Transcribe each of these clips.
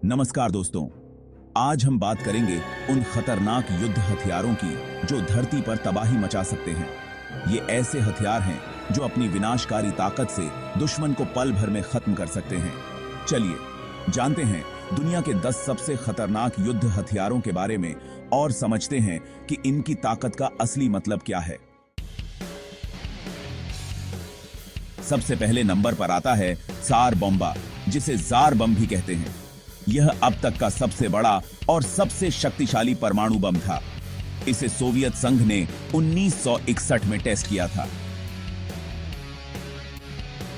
नमस्कार दोस्तों, आज हम बात करेंगे उन खतरनाक युद्ध हथियारों की जो धरती पर तबाही मचा सकते हैं। ये ऐसे हथियार हैं जो अपनी विनाशकारी ताकत से दुश्मन को पल भर में खत्म कर सकते हैं। चलिए जानते हैं दुनिया के 10 सबसे खतरनाक युद्ध हथियारों के बारे में और समझते हैं कि इनकी ताकत का असली मतलब क्या है। सबसे पहले नंबर पर आता है त्सार बॉम्बा, जिसे जार बम भी कहते हैं। यह अब तक का सबसे बड़ा और सबसे शक्तिशाली परमाणु बम था। इसे सोवियत संघ ने 1961 में टेस्ट किया था।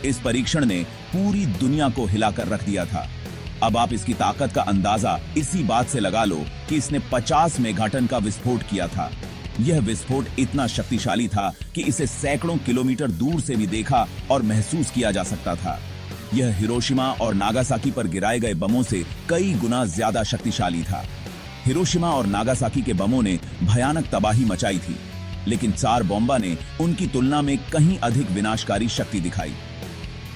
इस परीक्षण ने पूरी दुनिया को हिलाकर रख दिया था। अब आप इसकी ताकत का अंदाजा इसी बात से लगा लो कि इसने 50 मेगाटन का विस्फोट किया था। यह विस्फोट इतना शक्तिशाली था कि इसे सैकड़ों किलोमीटर दूर से भी देखा और महसूस किया जा सकता था। यह हिरोशिमा और नागासाकी पर गिराए गए बमों से कई गुना ज्यादा शक्तिशाली था। हिरोशिमा और नागासाकी के बमों ने भयानक तबाही मचाई थी, लेकिन त्सार बॉम्बा ने उनकी तुलना में कहीं अधिक विनाशकारी शक्ति दिखाई।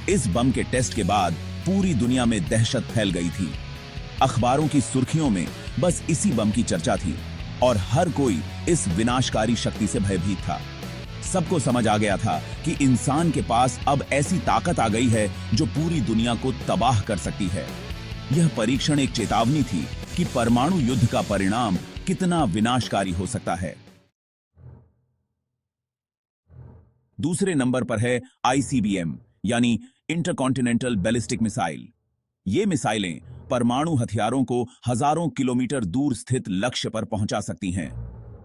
इस बम के टेस्ट के बाद पूरी दुनिया में दहशत फैल गई थी। अखबारों की सुर्खियों में बस इसी बम की चर्चा थी और हर कोई इस विनाशकारी शक्ति से भयभीत था। सबको समझ आ गया था कि इंसान के पास अब ऐसी ताकत आ गई है जो पूरी दुनिया को तबाह कर सकती है। यह परीक्षण एक चेतावनी थी कि परमाणु युद्ध का परिणाम कितना विनाशकारी हो सकता है। दूसरे नंबर पर है आईसीबीएम यानी इंटरकॉन्टिनेंटल बैलिस्टिक मिसाइल। ये मिसाइलें परमाणु हथियारों को हजारों किलोमीटर दूर स्थित लक्ष्य पर पहुंचा सकती हैं।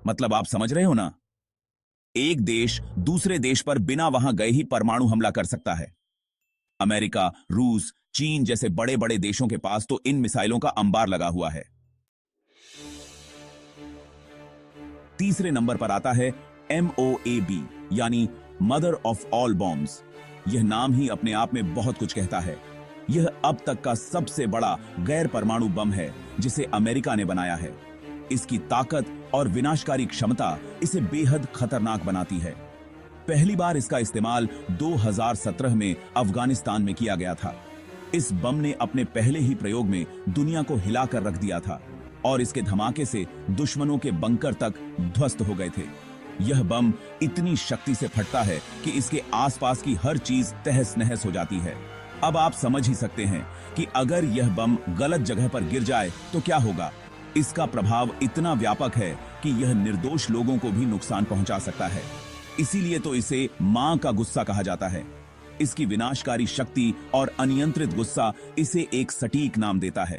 मतलब आप समझ रहे हो ना? एक देश दूसरे देश पर बिना वहां गए ही परमाणु हमला कर सकता है। अमेरिका, रूस, चीन जैसे बड़े बड़े देशों के पास तो इन मिसाइलों का अंबार लगा हुआ है। तीसरे नंबर पर आता है MOAB यानी मदर ऑफ ऑल बॉम्ब्स। यह नाम ही अपने आप में बहुत कुछ कहता है। यह अब तक का सबसे बड़ा गैर परमाणु बम है जिसे अमेरिका ने बनाया है। इसकी ताकत और विनाशकारी क्षमता इसे बेहद खतरनाक बनाती है। पहली बार इसका इस्तेमाल 2017 में अफगानिस्तान में किया गया था। इस बम ने अपने पहले ही प्रयोग में दुनिया को हिलाकर रख दिया था और इसके धमाके से दुश्मनों के बंकर तक ध्वस्त हो गए थे। यह बम इतनी शक्ति से फटता है कि इसके आसपास की हर चीज तहस नहस हो जाती है। अब आप समझ ही सकते हैं कि अगर यह बम गलत जगह पर गिर जाए तो क्या होगा। इसका प्रभाव इतना व्यापक है कि यह निर्दोष लोगों को भी नुकसान पहुंचा सकता है। इसीलिए तो इसे मां का गुस्सा कहा जाता है। इसकी विनाशकारी शक्ति और अनियंत्रित गुस्सा इसे एक सटीक नाम देता है।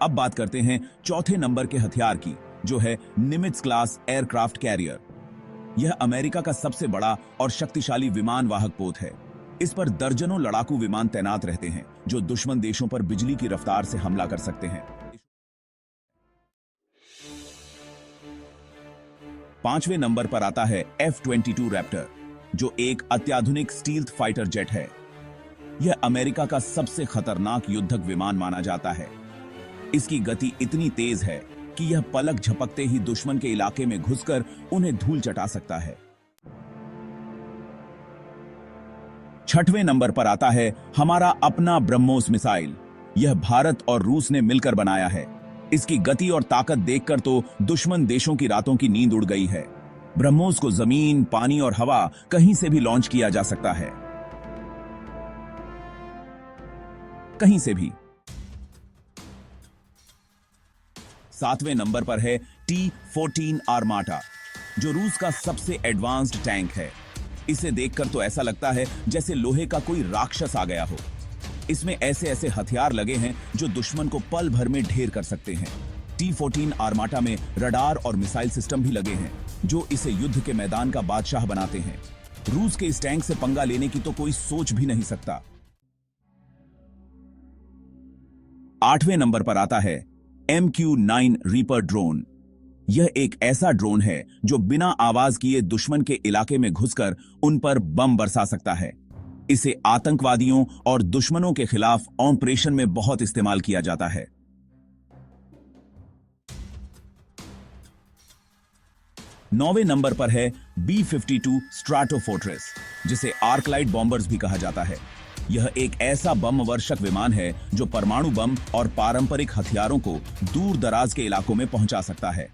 अब बात करते हैं चौथे नंबर के हथियार की, जो है निमित्ज क्लास एयरक्राफ्ट कैरियर। यह अमेरिका का सबसे बड़ा और शक्तिशाली विमान वाहक पोत है। इस पर दर्जनों लड़ाकू विमान तैनात रहते हैं जो दुश्मन देशों पर बिजली की रफ्तार से हमला कर सकते हैं। पांचवें नंबर पर आता है F-22 रैप्टर, जो एक अत्याधुनिक स्टील्थ फाइटर जेट है। यह अमेरिका का सबसे खतरनाक युद्धक विमान माना जाता है। इसकी गति इतनी तेज है कि यह पलक झपकते ही दुश्मन के इलाके में घुसकर उन्हें धूल चटा सकता है। छठवें नंबर पर आता है हमारा अपना ब्रह्मोस मिसाइल। यह भारत और रूस ने मिलकर बनाया है। इसकी गति और ताकत देखकर तो दुश्मन देशों की रातों की नींद उड़ गई है। ब्रह्मोस को जमीन, पानी और हवा कहीं से भी लॉन्च किया जा सकता है। कहीं से भी। सातवें नंबर पर है T-14 आर्माटा, जो रूस का सबसे एडवांस्ड टैंक है। इसे देखकर तो ऐसा लगता है जैसे लोहे का कोई राक्षस आ गया हो। इसमें ऐसे ऐसे हथियार लगे हैं जो दुश्मन को पल भर में ढेर कर सकते हैं। T-14 आर्माटा में रडार और मिसाइल सिस्टम भी लगे हैं जो इसे युद्ध के मैदान का बादशाह बनाते हैं। रूस के इस टैंक से पंगा लेने की तो कोई सोच भी नहीं सकता। आठवें नंबर पर आता है MQ-9 रीपर ड्रोन। यह एक ऐसा ड्रोन है जो बिना आवाज किए दुश्मन के इलाके में घुसकर उन पर बम बरसा सकता है। इसे आतंकवादियों और दुश्मनों के खिलाफ ऑपरेशन में बहुत इस्तेमाल किया जाता है। नौवें नंबर पर है B-52 स्ट्राटोफोर्ट्रेस, जिसे आर्कलाइट बॉम्बर्स भी कहा जाता है। यह एक ऐसा बम वर्षक विमान है जो परमाणु बम और पारंपरिक हथियारों को दूर दराज के इलाकों में पहुंचा सकता है।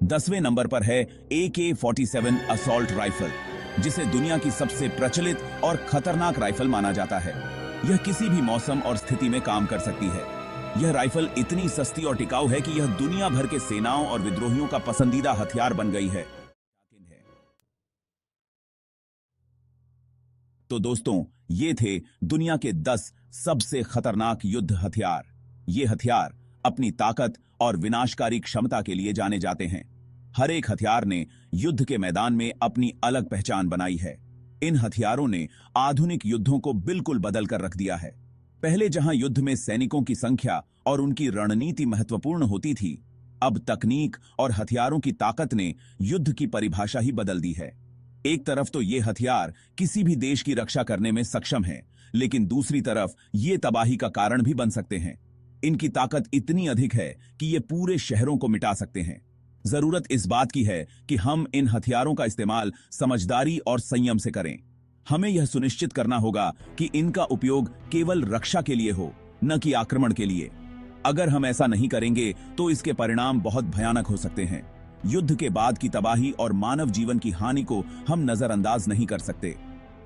10वें नंबर पर है AK-47 असॉल्ट राइफल, जिसे दुनिया की सबसे प्रचलित और खतरनाक राइफल माना जाता है। यह किसी भी मौसम और स्थिति में काम कर सकती है। यह राइफल इतनी सस्ती और टिकाऊ है कि यह दुनिया भर के सेनाओं और विद्रोहियों का पसंदीदा हथियार बन गई है। तो दोस्तों, ये थे दुनिया के 10 सबसे खतरनाक युद्ध हथियार। ये हथियार अपनी ताकत और विनाशकारी क्षमता के लिए जाने जाते हैं। हर एक हथियार ने युद्ध के मैदान में अपनी अलग पहचान बनाई है। इन हथियारों ने आधुनिक युद्धों को बिल्कुल बदल कर रख दिया है। पहले जहां युद्ध में सैनिकों की संख्या और उनकी रणनीति महत्वपूर्ण होती थी, अब तकनीक और हथियारों की ताकत ने युद्ध की परिभाषा ही बदल दी है। एक तरफ तो ये हथियार किसी भी देश की रक्षा करने में सक्षम हैं, लेकिन दूसरी तरफ ये तबाही का कारण भी बन सकते हैं। इनकी ताकत इतनी अधिक है कि ये पूरे शहरों को मिटा सकते हैं। जरूरत इस बात की है कि हम इन हथियारों का इस्तेमाल समझदारी और संयम से करें। हमें यह सुनिश्चित करना होगा कि इनका उपयोग केवल रक्षा के लिए हो, न कि आक्रमण के लिए। अगर हम ऐसा नहीं करेंगे तो इसके परिणाम बहुत भयानक हो सकते हैं। युद्ध के बाद की तबाही और मानव जीवन की हानि को हम नजरअंदाज नहीं कर सकते।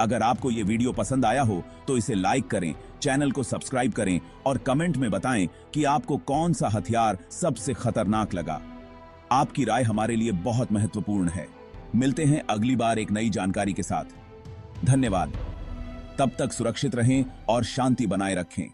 अगर आपको ये वीडियो पसंद आया हो तो इसे लाइक करें, चैनल को सब्सक्राइब करें और कमेंट में बताएं कि आपको कौन सा हथियार सबसे खतरनाक लगा। आपकी राय हमारे लिए बहुत महत्वपूर्ण है। मिलते हैं अगली बार एक नई जानकारी के साथ। धन्यवाद। तब तक सुरक्षित रहें और शांति बनाए रखें।